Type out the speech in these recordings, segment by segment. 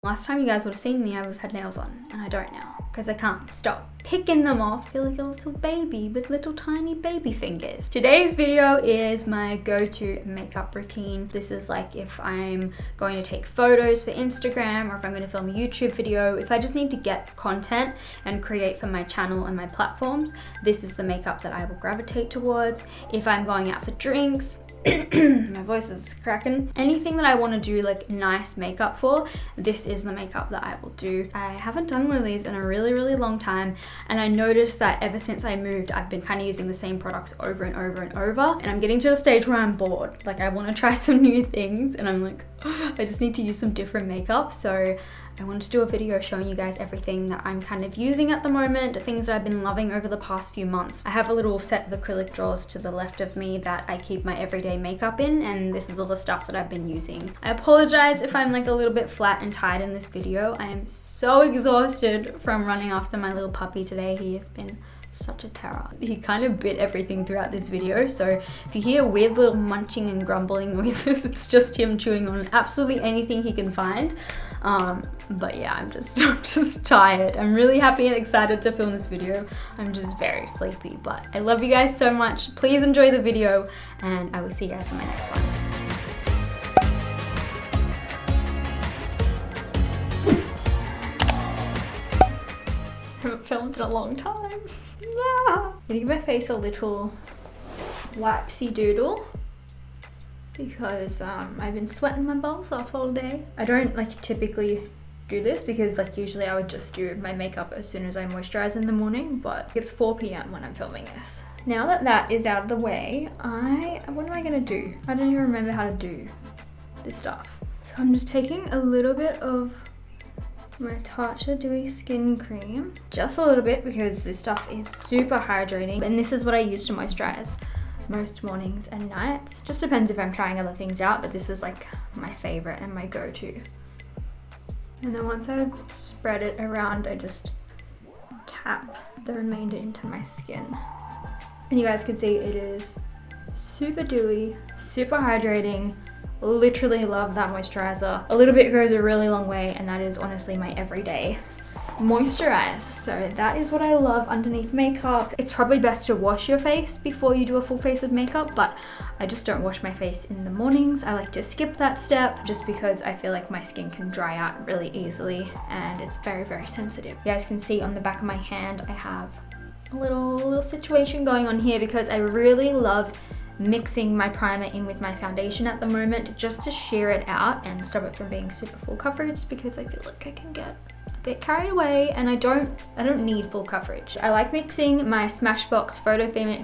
Last time you guys would have seen me, I would have had nails on, and I don't now because I can't stop picking them off. I feel like a little baby with little tiny baby fingers. Today's video is my go-to makeup routine. This is like if I'm going to take photos for Instagram or if I'm going to film a YouTube video, if I just need to get content and create for my channel and my platforms, this is the makeup that I will gravitate towards. If I'm going out for drinks, my voice is cracking. Anything that I want to do like nice makeup for, this is the makeup that I will do. I haven't done one of these in a really long time, and I noticed that ever since I moved, I've been kind of using the same products over and over and over, and I'm getting to the stage where I'm bored. Like I want to try some new things, and I'm like, I just need to use some different makeup. So I wanted to do a video showing you guys everything that I'm kind of using at the moment, things that I've been loving over the past few months. I have a little set of acrylic drawers to the left of me that I keep my everyday makeup in, and this is all the stuff that I've been using. I apologize if I'm like a little bit flat and tired in this video. I am so exhausted from running after my little puppy today. He has been such a terror. He kind of bit everything throughout this video, so if you hear weird little munching and grumbling noises, it's just him chewing on absolutely anything he can find. But yeah, I'm just tired. I'm really happy and excited to film this video. I'm just very sleepy, but I love you guys so much. Please enjoy the video, and I will see you guys in my next one. I haven't filmed in a long time. I'm gonna give my face a little wipesy doodle because I've been sweating my balls off all day. I don't like typically do this because like usually I would just do my makeup as soon as I moisturize in the morning, but it's 4 p.m. when I'm filming this. Now that that is out of the way, what am I gonna do? I don't even remember how to do this stuff. So I'm just taking a little bit of my Tatcha Dewy Skin Cream. Just a little bit because this stuff is super hydrating, and this is what I use to moisturize most mornings and nights. Just depends if I'm trying other things out, but this is like my favorite and my go-to. And then once I've spread it around, I just tap the remainder into my skin. And you guys can see it is super dewy, super hydrating. Literally love that moisturizer. A little bit goes a really long way, and that is honestly my everyday moisturize. So that is what I love underneath makeup. It's probably best to wash your face before you do a full face of makeup, but I just don't wash my face in the mornings. I like to skip that step just because I feel like my skin can dry out really easily, and it's very sensitive. You guys can see on the back of my hand I have a little situation going on here because I really love mixing my primer in with my foundation at the moment just to sheer it out and stop it from being super full coverage, because I feel like I can get a bit carried away and I don't need full coverage. I like mixing my Smashbox Photo Finish.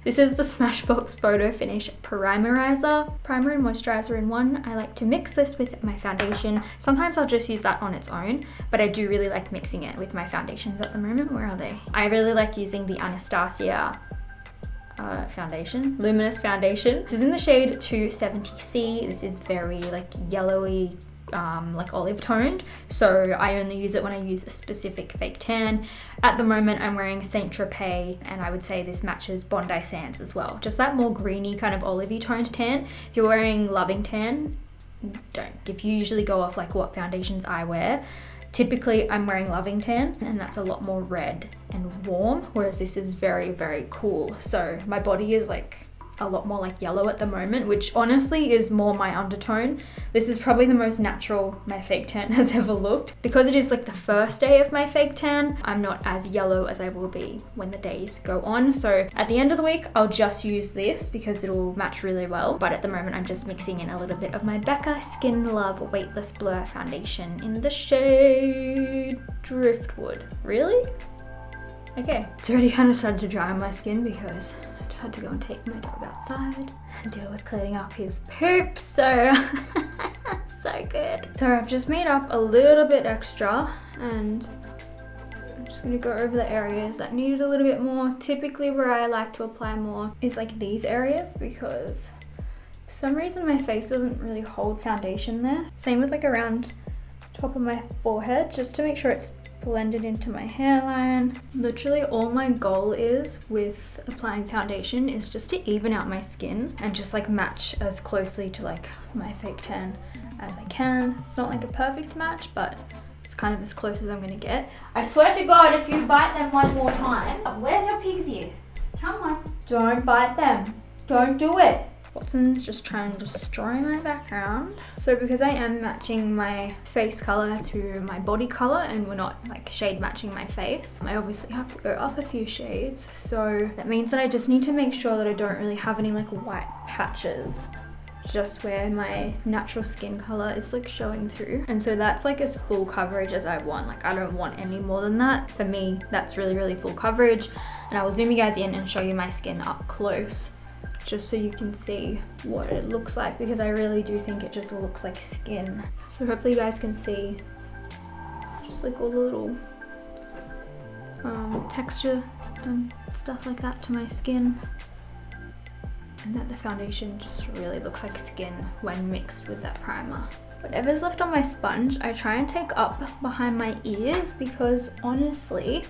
This is the Smashbox Photo Finish Primerizer. Primer and moisturizer in one. I like to mix this with my foundation. Sometimes I'll just use that on its own, but I do really like mixing it with my foundations at the moment. Where are they? I really like using the Anastasia foundation, luminous foundation. This is in the shade 270C. This is very like yellowy, like olive toned, so I only use it when I use a specific fake tan. At the moment I'm wearing Saint Tropez, and I would say this matches Bondi Sands as well, just that more greeny kind of olivey toned tan. If you're wearing Loving Tan, don't. If you usually go off like what foundations I wear, typically I'm wearing Loving Tan, and that's a lot more red and warm, whereas this is very cool. So my body is like a lot more like yellow at the moment, which honestly is more my undertone. This is probably the most natural my fake tan has ever looked. Because it is like the first day of my fake tan, I'm not as yellow as I will be when the days go on. So at the end of the week, I'll just use this because it'll match really well. But at the moment, I'm just mixing in a little bit of my Becca Skin Love Weightless Blur Foundation in the shade Driftwood. Really? Okay. It's already kind of started to dry on my skin because I just had to go and take my dog outside and deal with cleaning up his poop, so so good. So I've just made up a little bit extra, and I'm just gonna go over the areas that needed a little bit more. Typically where I like to apply more is like these areas, because for some reason my face doesn't really hold foundation there. Same with like around top of my forehead, just to make sure it's blended into my hairline. Literally all my goal is with applying foundation is just to even out my skin and just like match as closely to like my fake tan as I can. It's not like a perfect match, but it's kind of as close as I'm gonna get. I swear to God, if you bite them one more time, where's your pig's ear? Come on, don't bite them. Don't do it. Watson's just trying to destroy my background. So because I am matching my face color to my body color and we're not like shade matching my face, I obviously have to go up a few shades. So that means that I just need to make sure that I don't really have any like white patches, just where my natural skin color is like showing through. And so that's like as full coverage as I want. Like I don't want any more than that. For me, that's really, really full coverage. And I will zoom you guys in and show you my skin up close, just so you can see what it looks like, because I really do think it just looks like skin. So hopefully you guys can see just like all the little texture and stuff like that to my skin, and that the foundation just really looks like skin when mixed with that primer. Whatever's left on my sponge, I try and take up behind my ears, because honestly,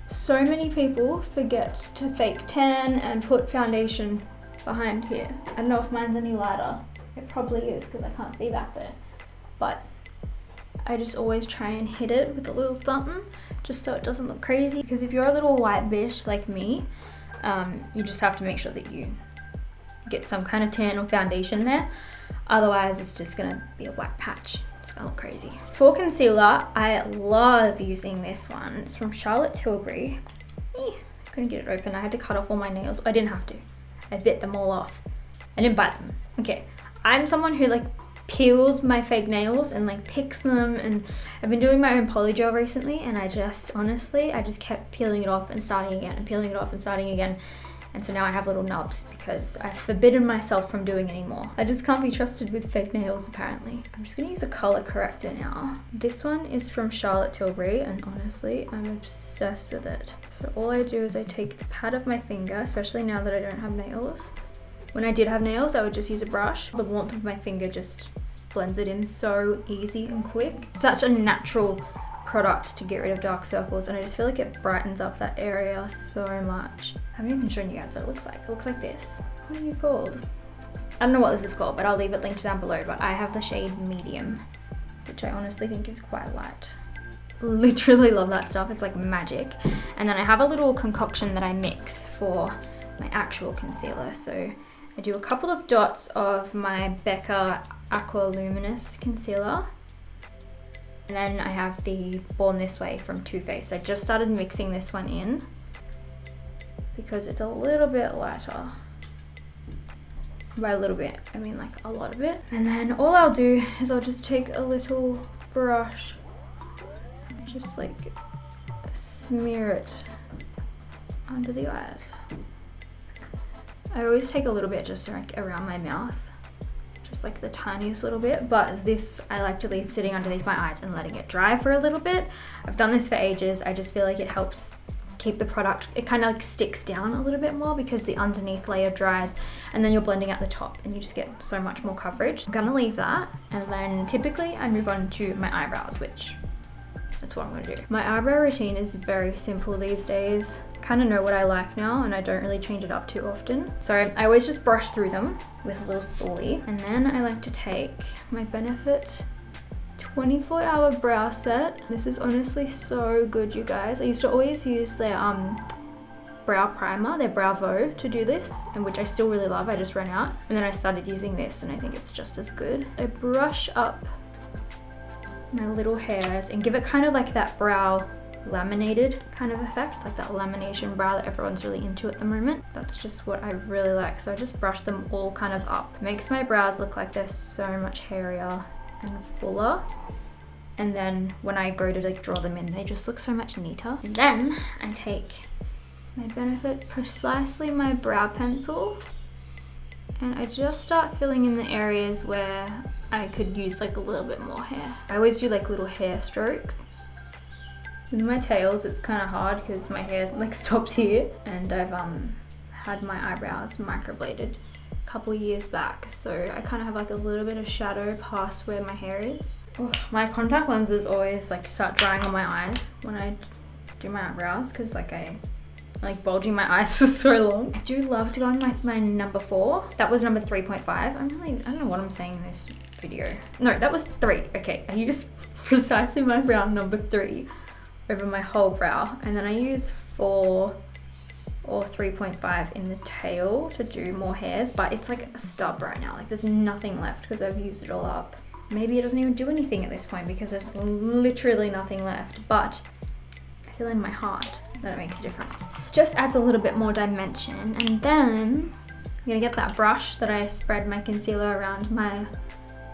so many people forget to fake tan and put foundation behind here. I don't know if mine's any lighter. It probably is because I can't see back there. But I just always try and hit it with a little something just so it doesn't look crazy. Because if you're a little white bitch like me, you just have to make sure that you get some kind of tan or foundation there. Otherwise, it's just gonna be a white patch. It's gonna look crazy. For concealer, I love using this one. It's from Charlotte Tilbury. Couldn't get it open. I had to cut off all my nails. I didn't have to. I bit them all off. I didn't bite them. Okay. I'm someone who like peels my fake nails and like picks them, and I've been doing my own polygel recently, and I just honestly kept peeling it off and starting again and peeling it off and starting again. And so now I have little nubs because I've forbidden myself from doing anymore. I just can't be trusted with fake nails apparently. I'm just gonna use a color corrector now. This one is from Charlotte Tilbury, and honestly, I'm obsessed with it. So all I do is I take the pad of my finger, especially now that I don't have nails. When I did have nails, I would just use a brush. The warmth of my finger just blends it in so easy and quick. Such a natural product to get rid of dark circles, and I just feel like it brightens up that area so much. I haven't even shown you guys what it looks like. It looks like this. What are you called? I don't know what this is called, but I'll leave it linked down below. But I have the shade medium, which I honestly think is quite light. Literally love that stuff. It's like magic. And then I have a little concoction that I mix for my actual concealer. So I do a couple of dots of my Becca Aqua Luminous concealer. And then I have the Born This Way from Too Faced. I just started mixing this one in because it's a little bit lighter. By a little bit, I mean like a lot of it. And then all I'll do is I'll just take a little brush and just like smear it under the eyes. I always take a little bit just like around my mouth, just like the tiniest little bit, but this I like to leave sitting underneath my eyes and letting it dry for a little bit. I've done this for ages. I just feel like it helps keep the product, it kind of like sticks down a little bit more because the underneath layer dries, and then you're blending out the top and you just get so much more coverage. I'm gonna leave that, and then typically I move on to my eyebrows, which that's what I'm gonna do. My eyebrow routine is very simple these days. Kind of know what I like now, and I don't really change it up too often. So I always just brush through them with a little spoolie, and then I like to take my Benefit 24-hour brow set. This is honestly so good, you guys. I used to always use their brow primer, their Bravo, to do this, and which I still really love. I just ran out, and then I started using this, and I think it's just as good. I brush up my little hairs and give it kind of like that brow laminated kind of effect, like that lamination brow that everyone's really into at the moment. That's just what I really like. So I just brush them all kind of up. Makes my brows look like they're so much hairier and fuller. And then when I go to like draw them in, they just look so much neater. And then I take my Benefit Precisely My Brow Pencil, and I just start filling in the areas where I could use like a little bit more hair. I always do like little hair strokes. With my tails, it's kind of hard because my hair like stops here, and I've had my eyebrows microbladed a couple years back, so I kind of have like a little bit of shadow past where my hair is. Ugh, my contact lenses always like start drying on my eyes when I do my eyebrows because like I like bulging my eyes for so long. I do love to go on my number 4. That was number 3.5. I don't know what I'm saying in this video. No, that was 3. Okay, I used precisely my brow number 3 over my whole brow, and then I use 4 or 3.5 in the tail to do more hairs, but it's like a stub right now. Like there's nothing left because I've used it all up. Maybe it doesn't even do anything at this point because there's literally nothing left, but I feel in my heart that it makes a difference. Just adds a little bit more dimension, and then I'm gonna get that brush that I spread my concealer around my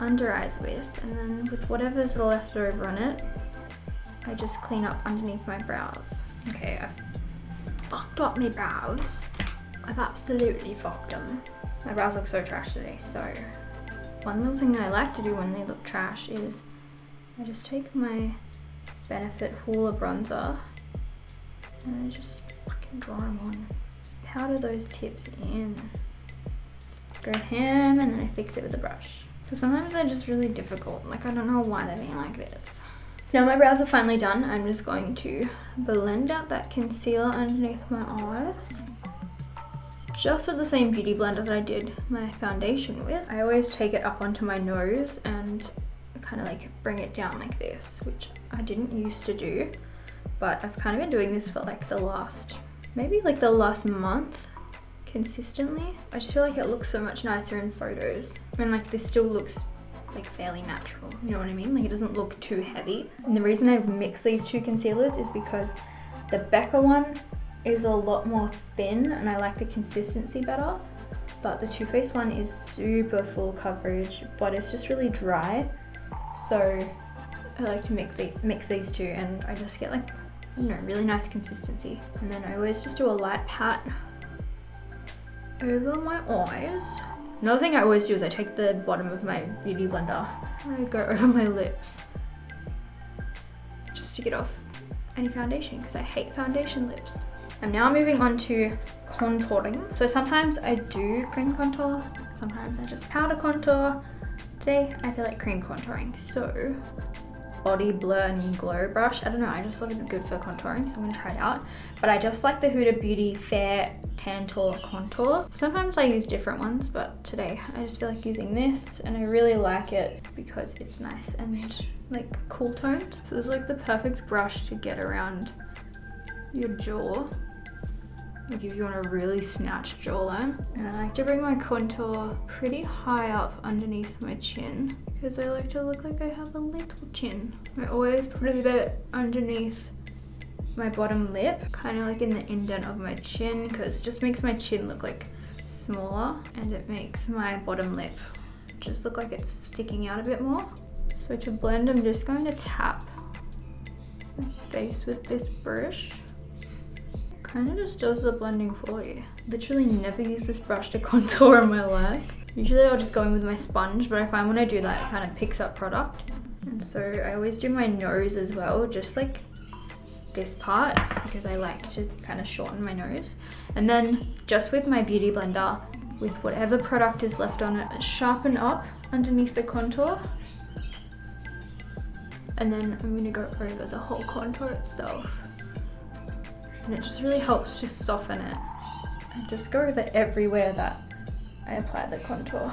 under eyes with, and then with whatever's left over on it, I just clean up underneath my brows. Okay, I've fucked up my brows. I've absolutely fucked them. My brows look so trash today, so one little thing that I like to do when they look trash is I just take my Benefit Hoola bronzer and I just fucking draw them on. Just powder those tips in. Go ham, and then I fix it with a brush. Because sometimes they're just really difficult. Like I don't know why they're being like this. So now my brows are finally done. I'm just going to blend out that concealer underneath my eyes. Just with the same beauty blender that I did my foundation with. I always take it up onto my nose and kind of like bring it down like this, which I didn't used to do. But I've kind of been doing this for like the last, maybe like the last month consistently. I just feel like it looks so much nicer in photos. I mean, like this still looks like fairly natural, you know what I mean? Like it doesn't look too heavy. And the reason I mix these two concealers is because the Becca one is a lot more thin and I like the consistency better, but the Too Faced one is super full coverage, but it's just really dry. So I like to mix these two, and I just get like, I don't know, really nice consistency. And then I always just do a light pat over my eyes. Another thing I always do is I take the bottom of my beauty blender and I go over my lips just to get off any foundation, because I hate foundation lips. I'm now moving on to contouring. So sometimes I do cream contour, sometimes I just powder contour. Today I feel like cream contouring, so Body Blur and Glow brush. I don't know, I just thought it'd be good for contouring, so I'm gonna try it out. But I just like the Huda Beauty Fair Tantour Contour. Sometimes I use different ones, but today I just feel like using this, and I really like it because it's nice and like cool toned. So it's like the perfect brush to get around your jaw, like if you want a really snatched jawline. And I like to bring my contour pretty high up underneath my chin because I like to look like I have a little chin. I always put a bit underneath my bottom lip, kind of like in the indent of my chin, because it just makes my chin look like smaller and it makes my bottom lip just look like it's sticking out a bit more. So to blend, I'm just going to tap my face with this brush. Kind of just does the blending for you. Literally never use this brush to contour in my life. Usually I'll just go in with my sponge, but I find when I do that it kind of picks up product. And so I always do my nose as well, just like this part, because I like to kind of shorten my nose. And then just with my beauty blender, with whatever product is left on it, sharpen up underneath the contour. And then I'm gonna go over the whole contour itself. And it just really helps to soften it. And just go over everywhere that I apply the contour.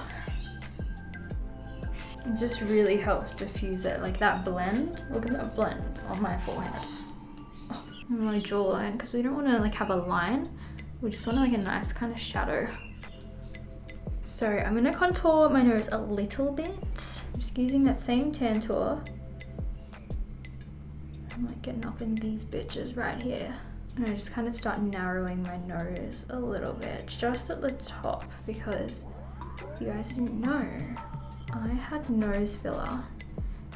It just really helps diffuse it, like that blend. Look at that blend on my forehead. Oh, on my jawline, because we don't want to like have a line. We just want like a nice kind of shadow. So I'm gonna contour my nose a little bit. I'm just using that same Tantour. I'm like getting up in these bitches right here. And I just kind of start narrowing my nose a little bit, just at the top, because if you guys didn't know, I had nose filler.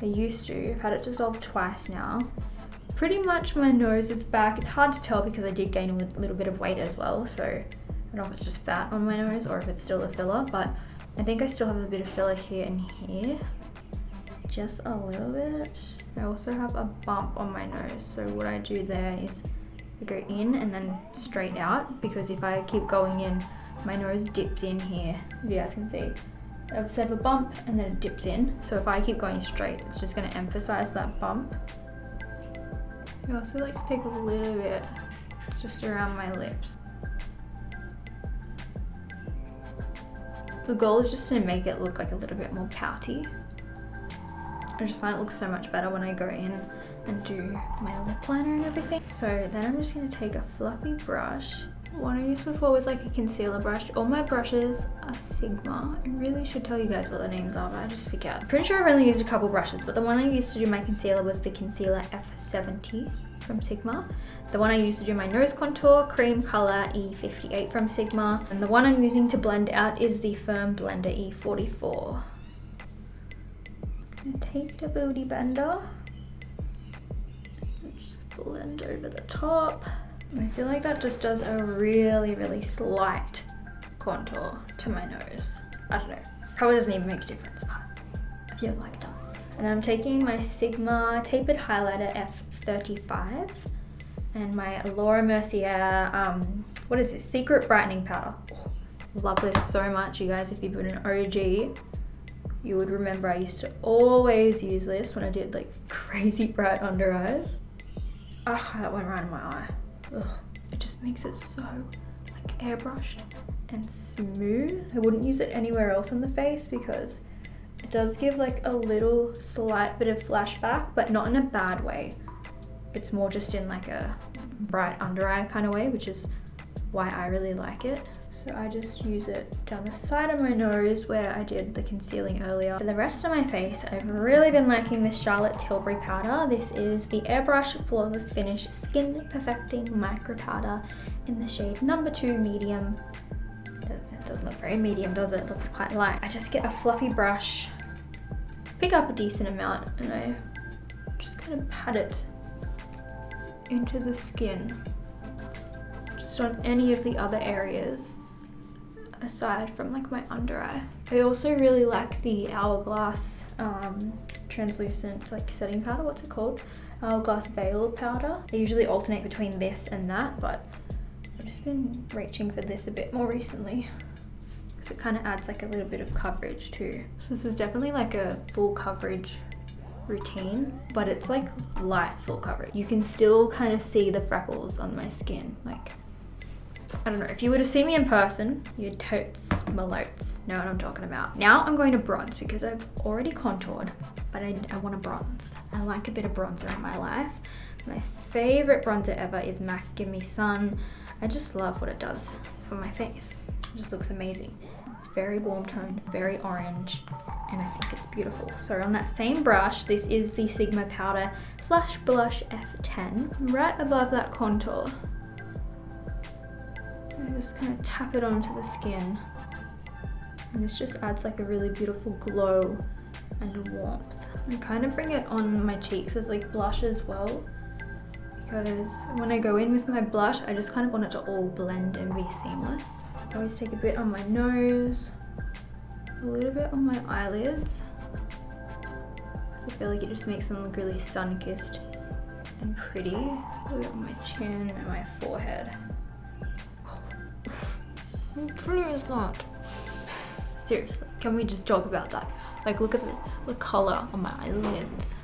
I used to, I've had it dissolved twice now. Pretty much my nose is back. It's hard to tell because I did gain a little bit of weight as well, so I don't know if it's just fat on my nose or if it's still a filler, but I think I still have a bit of filler here and here. Just a little bit. I also have a bump on my nose, so what I do there is I go in and then straight out, because if I keep going in, my nose dips in here. You guys can see. I obviously have a bump and then it dips in. So if I keep going straight, it's just going to emphasize that bump. I also like to take a little bit just around my lips. The goal is just to make it look like a little bit more pouty. I just find it looks so much better when I go in and do my lip liner and everything. So then I'm just gonna take a fluffy brush. The one I used before was like a concealer brush. All my brushes are Sigma. I really should tell you guys what the names are, but I just forget. Pretty sure I've only used a couple brushes, but the one I used to do my concealer was the Concealer F70 from Sigma. The one I used to do my nose contour, Cream Color E58 from Sigma. And the one I'm using to blend out is the Firm Blender E44. I'm gonna take the Booty Bender and just blend over the top. I feel like that just does a really, really slight contour to my nose. I don't know, probably doesn't even make a difference, but I feel like it does. And I'm taking my Sigma Tapered Highlighter F35 and my Laura Mercier, what is this? Secret Brightening Powder. Oh, love this so much, you guys. If you've been an OG, you would remember I used to always use this when I did like crazy bright under eyes. Ah, that went right in my eye. Ugh, it just makes it so like airbrushed and smooth. I wouldn't use it anywhere else on the face because it does give like a little slight bit of flashback, but not in a bad way. It's more just in like a bright under eye kind of way, which is why I really like it. So I just use it down the side of my nose where I did the concealing earlier. For the rest of my face, I've really been liking this Charlotte Tilbury powder. This is the Airbrush Flawless Finish Skin Perfecting Micro Powder in the shade number 2 medium. It doesn't look very medium, does it? It looks quite light. I just get a fluffy brush, pick up a decent amount, and I just kind of pat it into the skin, just on any of the other areas aside from like my under eye. I also really like the Hourglass translucent like setting powder. What's it called? Hourglass Veil powder. I usually alternate between this and that, but I've just been reaching for this a bit more recently because it kind of adds like a little bit of coverage too. So this is definitely like a full coverage routine, but it's like light full coverage. You can still kind of see the freckles on my skin. Like, I don't know, if you were to see me in person, you'd totes malotes know what I'm talking about. Now I'm going to bronze because I've already contoured, but I want to bronze. I like a bit of bronzer in my life. My favorite bronzer ever is MAC Give Me Sun. I just love what it does for my face. It just looks amazing. It's very warm toned, very orange, and I think it's beautiful. So on that same brush, this is the Sigma Powder Slash Blush F10, right above that contour. I just kind of tap it onto the skin, and this just adds like a really beautiful glow and warmth. I kind of bring it on my cheeks as like blush as well, because when I go in with my blush, I just kind of want it to all blend and be seamless. I always take a bit on my nose, a little bit on my eyelids. I feel like it just makes them look really sun-kissed and pretty. A little bit on my chin and my forehead. How pretty is that? Seriously, can we just talk about that? Like, look at the color on my eyelids.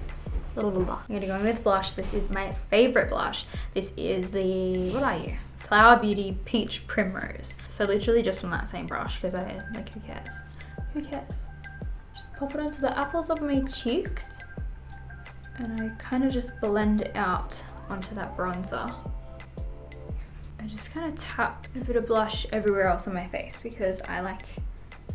I'm gonna go in with blush. This is my favorite blush. This is the, what are you? Flower Beauty Peach Primrose. So literally just on that same brush, because I, like, who cares? Who cares? Just pop it onto the apples of my cheeks, and I kind of just blend it out onto that bronzer. I just kind of tap a bit of blush everywhere else on my face because I like,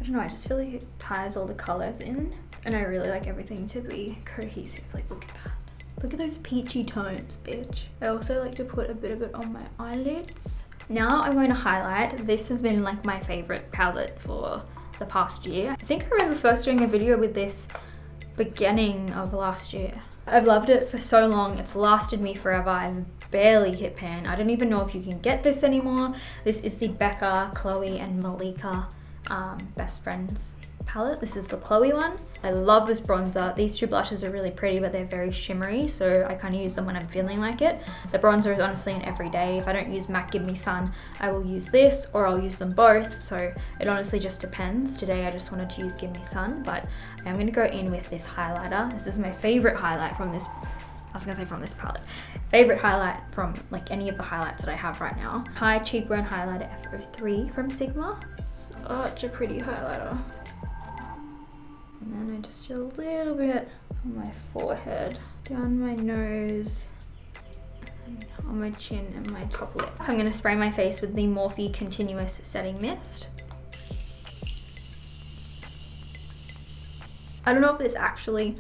I don't know, I just feel like it ties all the colors in, and I really like everything to be cohesive. Like, look at that. Look at those peachy tones, bitch. I also like to put a bit of it on my eyelids. Now I'm going to highlight. This has been like my favorite palette for the past year. I think I remember first doing a video with this beginning of last year. I've loved it for so long. It's lasted me forever. I've barely hit pan. I don't even know if you can get this anymore. This is the Becca, Chloe, and Malika Best Friends palette. This is the Chloe one. I love this bronzer. These two blushes are really pretty, but they're very shimmery, so I kind of use them when I'm feeling like it. The bronzer is honestly an everyday. If I don't use MAC Give Me Sun, I will use this, or I'll use them both, so it honestly just depends. Today I just wanted to use Give Me Sun, but I'm going to go in with this highlighter. This is my favorite highlight from this, I was gonna say from this palette. Favorite highlight from like any of the highlights that I have right now. High Cheekbone Highlighter F03 from Sigma. Such a pretty highlighter. And then I just do a little bit on my forehead, down my nose, and on my chin and my top lip. I'm going to spray my face with the Morphe Continuous Setting Mist. I don't know if this actually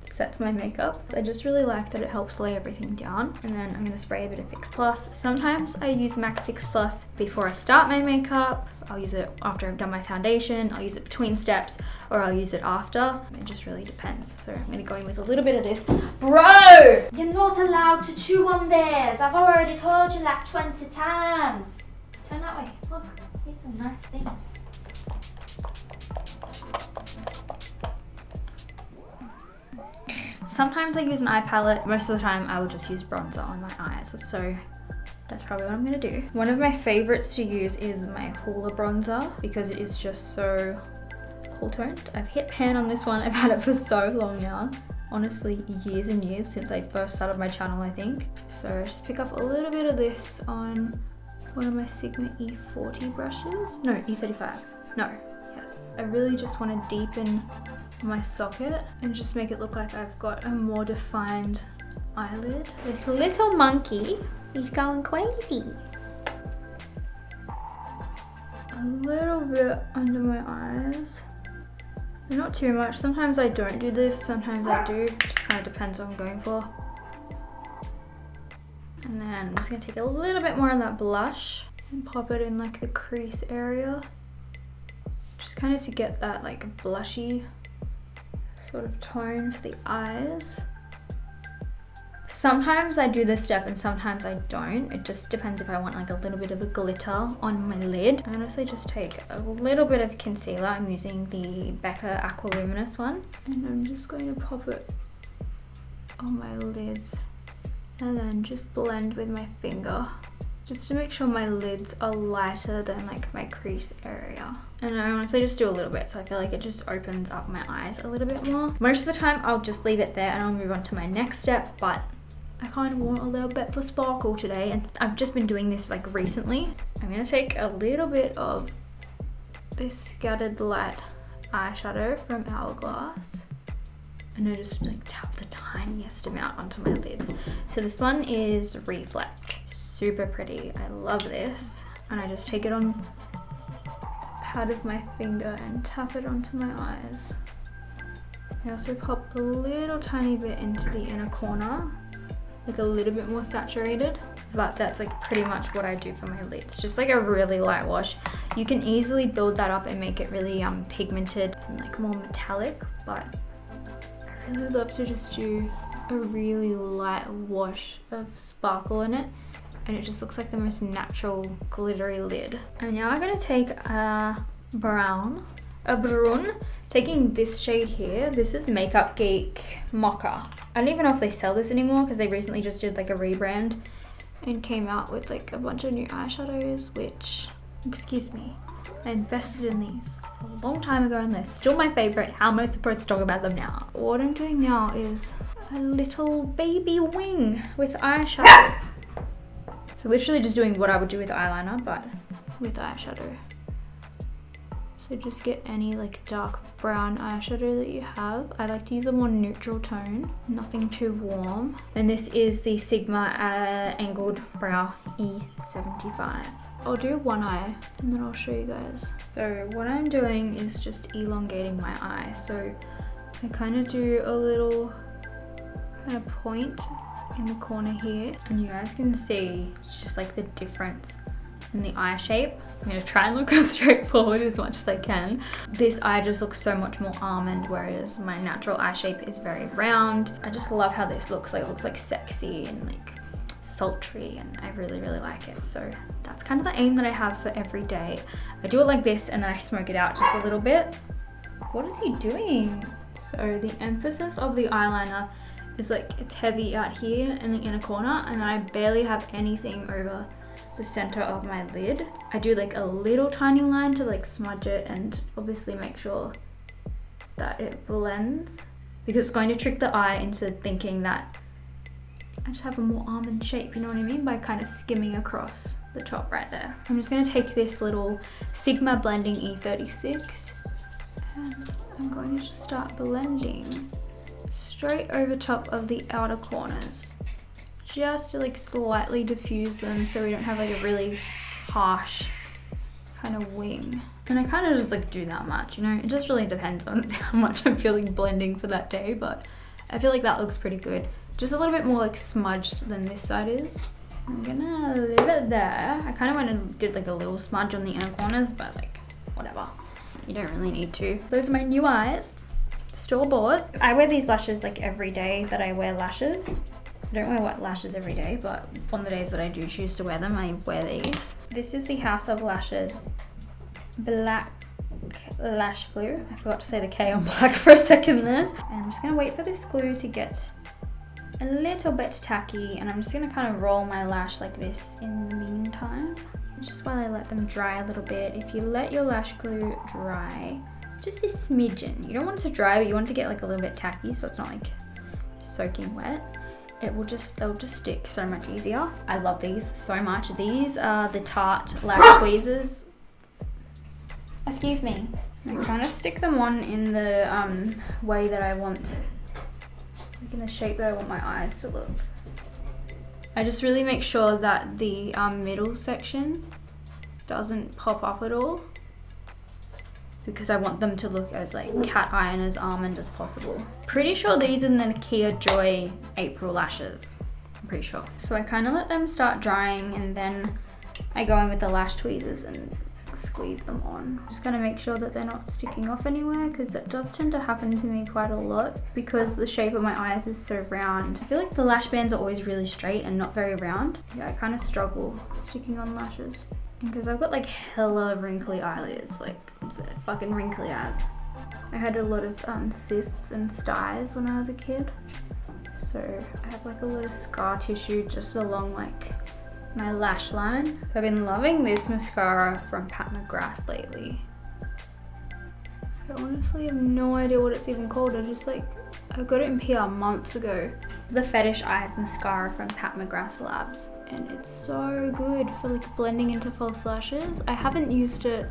sets my makeup. I just really like that it helps lay everything down. And then I'm going to spray a bit of Fix Plus. Sometimes I use MAC Fix Plus before I start my makeup. I'll use it after I've done my foundation. I'll use it between steps, or I'll use it after. It just really depends. So I'm going to go in with a little bit of this. Bro! You're not allowed to chew on this. I've already told you like 20 times. Turn that way. Look, here's some nice things. Sometimes I use an eye palette. Most of the time I will just use bronzer on my eyes. So that's probably what I'm gonna do. One of my favorites to use is my Hoola bronzer because it is just so cool toned. I've hit pan on this one. I've had it for so long now. Honestly, years and years since I first started my channel, I think. So I just pick up a little bit of this on one of my Sigma E40 brushes. No, E35. No, yes. I really just want to deepen my socket and just make it look like I've got a more defined eyelid. This little monkey is going crazy. A little bit under my eyes. Not too much. Sometimes I don't do this, sometimes I do. It just kind of depends what I'm going for. And then I'm just gonna take a little bit more of that blush and pop it in like the crease area. Just kind of to get that like blushy sort of tone for the eyes. Sometimes I do this step and sometimes I don't. It just depends if I want like a little bit of a glitter on my lid. I honestly just take a little bit of concealer. I'm using the Becca Aqua Luminous one. And I'm just going to pop it on my lids. And then just blend with my finger. Just to make sure my lids are lighter than like my crease area. And I honestly just do a little bit, so I feel like it just opens up my eyes a little bit more. Most of the time I'll just leave it there and I'll move on to my next step, but I kind of want a little bit for sparkle today, and I've just been doing this like recently. I'm gonna take a little bit of this Scattered Light eyeshadow from Hourglass, and I just like tap the tiniest amount onto my lids. So this one is Reflect. Super pretty. I love this. And I just take it on the pad of my finger and tap it onto my eyes. I also pop a little tiny bit into the inner corner, like a little bit more saturated, but that's like pretty much what I do for my lids. Just like a really light wash. You can easily build that up and make it really pigmented and like more metallic, but I really love to just do a really light wash of sparkle in it, and it just looks like the most natural glittery lid. And now I'm gonna take a brun, taking this shade here. This is Makeup Geek Mocha. I don't even know if they sell this anymore because they recently just did like a rebrand and came out with like a bunch of new eyeshadows, which, excuse me, I invested in these a long time ago and they're still my favorite. How am I supposed to talk about them now? What I'm doing now is a little baby wing with eyeshadow. So literally just doing what I would do with eyeliner, but with eyeshadow. So just get any like dark brown eyeshadow that you have. I like to use a more neutral tone, nothing too warm. And this is the Sigma Angled Brow E75. I'll do one eye and then I'll show you guys. So what I'm doing is just elongating my eye. So I kind of do a little kind of point in the corner here, and you guys can see just like the difference in the eye shape. I'm gonna try and look as straightforward as much as I can. This eye just looks so much more almond, whereas my natural eye shape is very round. I just love how this looks like. It looks like sexy and like sultry, and I really like it. So that's kind of the aim that I have for every day. I do it like this and then I smoke it out just a little bit. What is he doing? So the emphasis of the eyeliner is like it's heavy out here in the inner corner, and I barely have anything over the center of my lid. I do like a little tiny line to like smudge it and obviously make sure that it blends, because it's going to trick the eye into thinking that I just have a more almond shape, you know what I mean, by kind of skimming across the top right there. I'm just going to take this little Sigma Blending E36 And I'm going to just start blending straight over top of the outer corners, just to like slightly diffuse them so we don't have like a really harsh kind of wing. And I kind of just like do that much, you know, it just really depends on how much I'm feeling blending for that day, but I feel like that looks pretty good. Just a little bit more like smudged than this side is. I'm gonna leave it there. I kind of went and did like a little smudge on the inner corners, but like whatever, you don't really need to. Those are my new eyes, store-bought. I wear these lashes like every day that I wear lashes. I don't wear white lashes every day, but on the days that I do choose to wear them, I wear these. This is the House of Lashes Black Lash Glue. I forgot to say the K on black for a second there. And I'm just gonna wait for this glue to get a little bit tacky, and I'm just gonna kind of roll my lash like this in the meantime, just while I let them dry a little bit. If you let your lash glue dry, just a smidgen. You don't want it to dry, but you want it to get like a little bit tacky so it's not like soaking wet. They'll just stick so much easier. I love these so much. These are the Tarte lash tweezers. Excuse me. I kind of stick them on in the way that I want, like in the shape that I want my eyes to look. I just really make sure that the middle section doesn't pop up at all, because I want them to look as like cat eye and as almond as possible. Pretty sure these are the Nakia Joy April lashes. I'm pretty sure. So I kind of let them start drying, and then I go in with the lash tweezers and squeeze them on. Just gonna make sure that they're not sticking off anywhere, because that does tend to happen to me quite a lot because the shape of my eyes is so round. I feel like the lash bands are always really straight and not very round. Yeah, I kind of struggle sticking on lashes because I've got like hella wrinkly eyelids, like fucking wrinkly eyes. I had a lot of cysts and styes when I was a kid, so I have like a lot of scar tissue just along like my lash line. So I've been loving this mascara from Pat McGrath lately. I honestly have no idea what it's even called. I got it in PR months ago. The Fetish Eyes mascara from Pat McGrath Labs, and it's so good for like blending into false lashes. I haven't used it.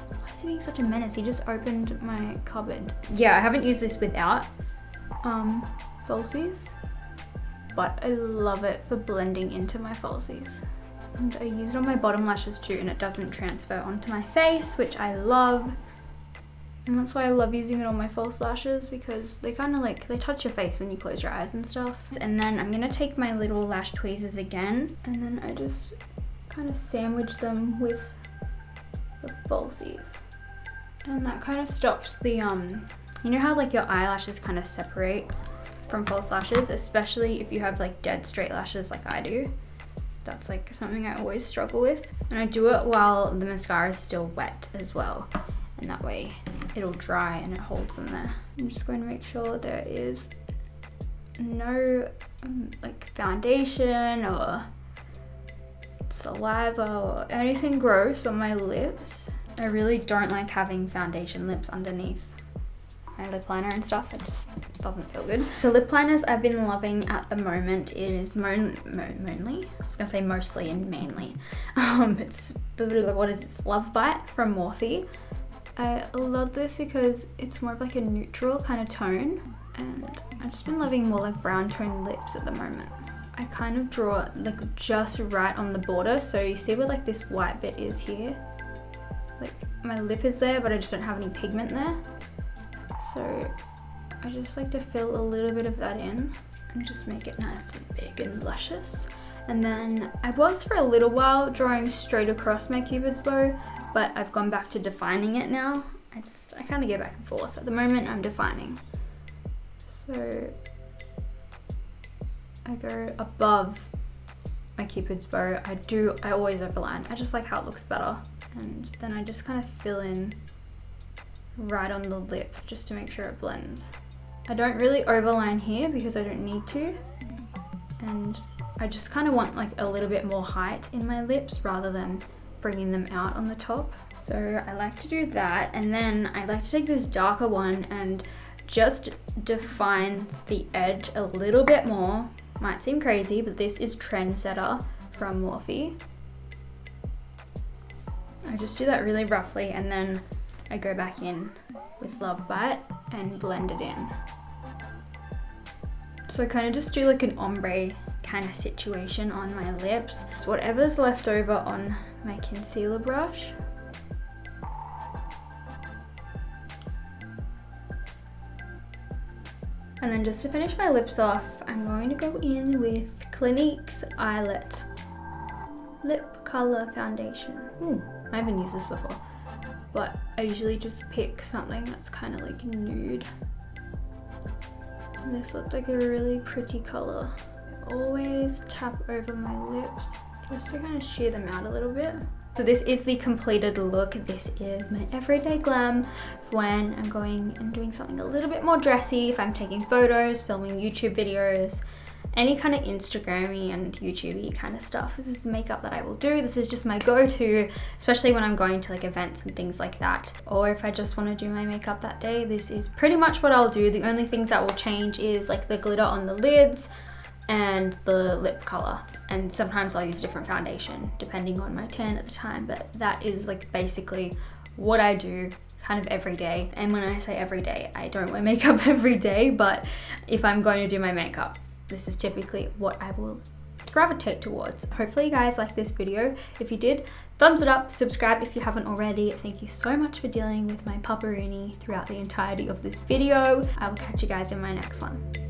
Why is he being such a menace? He just opened my cupboard. Yeah, I haven't used this without falsies, but I love it for blending into my falsies. And I use it on my bottom lashes too, and it doesn't transfer onto my face, which I love. And that's why I love using it on my false lashes, because they kind of like, they touch your face when you close your eyes and stuff. And then I'm gonna take my little lash tweezers again, and then I just kind of sandwich them with the falsies. And that kind of stops the, you know how like your eyelashes kind of separate from false lashes, especially if you have like dead straight lashes like I do. That's like something I always struggle with. And I do it while the mascara is still wet as well. And that way it'll dry and it holds them there. I'm just going to make sure there is no like foundation or saliva or anything gross on my lips. I really don't like having foundation lips underneath my lip liner and stuff. It just doesn't feel good. The lip liners I've been loving at the moment is mainly, I was gonna say mostly and mainly. It's, what is this, Love Bite from Morphe. I love this because it's more of like a neutral kind of tone, and I've just been loving more like brown tone lips at the moment. I kind of draw like just right on the border, so you see where like this white bit is here? Like my lip is there, but I just don't have any pigment there. So I just like to fill a little bit of that in and just make it nice and big and luscious. And then I was for a little while drawing straight across my Cupid's bow, but I've gone back to defining it now. I kind of go back and forth. At the moment I'm defining. So I go above my Cupid's bow. I always overline. I just like how it looks better. And then I just kind of fill in right on the lip just to make sure it blends. I don't really overline here because I don't need to, and I just kind of want like a little bit more height in my lips rather than bringing them out on the top. So I like to do that, and then I like to take this darker one and just define the edge a little bit more. Might seem crazy, but this is Trendsetter from Morphe. I I just do that really roughly, and then I go back in with Love Bite and blend it in. So I kind of just do like an ombre kind of situation on my lips. So whatever's left over on my concealer brush. And then just to finish my lips off, I'm going to go in with Clinique's Eyelet Lip Color Foundation. I haven't used this before, but I usually just pick something that's kind of like nude. And this looks like a really pretty color. I always tap over my lips just to kind of sheer them out a little bit. So this is the completed look. This is my everyday glam when I'm going and doing something a little bit more dressy, if I'm taking photos, filming YouTube videos, any kind of Instagram-y and YouTube-y kind of stuff. This is the makeup that I will do. This is just my go-to, especially when I'm going to like events and things like that. Or if I just want to do my makeup that day, this is pretty much what I'll do. The only things that will change is like the glitter on the lids and the lip color. And sometimes I'll use different foundation depending on my tan at the time, but that is like basically what I do kind of every day. And when I say every day, I don't wear makeup every day, but if I'm going to do my makeup, this is typically what I will gravitate towards. Hopefully you guys like this video. If you did, thumbs it up, subscribe if you haven't already. Thank you so much for dealing with my pupperoonie throughout the entirety of this video. I will catch you guys in my next one.